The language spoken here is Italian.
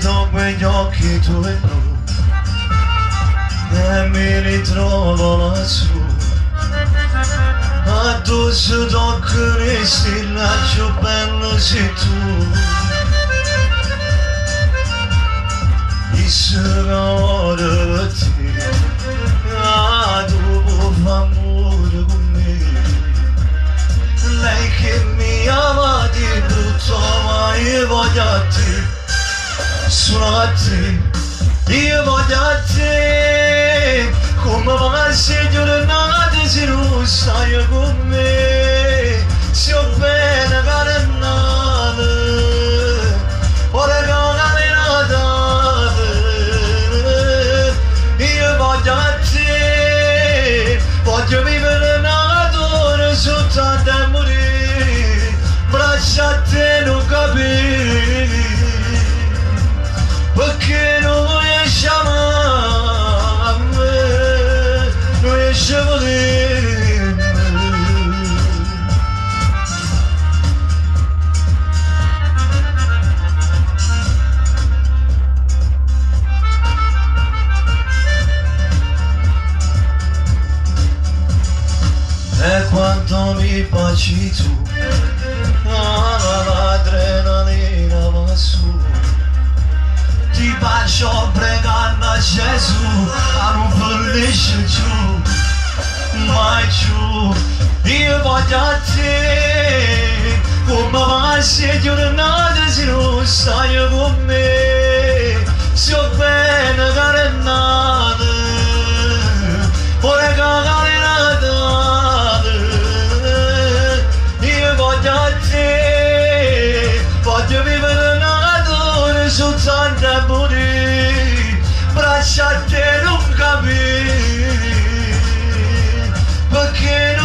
vedo quegli occhi tuoi blu e mi ritrovo lassù. Addosso tocco le stelle, più bello sei tu. Issera ora per te, tu puoi fare amore con me. Lei che mi ama di brutto, ma io voglio a te. Sono a te, io voglio a te. Come va se giornate si non stai con me. Se ho bene carenate, ora che ho camminato. Io voglio a te, voglio vivere nato soltanto a morire. Braccia a te non capire, perché non riesci a amare, non riesci a volere. E quanto mi baci tu, l'adrenalina va su. Ti bacio pregando a Gesù, a non fallisce giù, mai giù. Io voglio a te, come va se giornate se non stai con me. Se ho bene carenate, ora che ho carenate. Io voglio a te, voglio vivere nato soltanto a morire. Braccia a te non capire, perché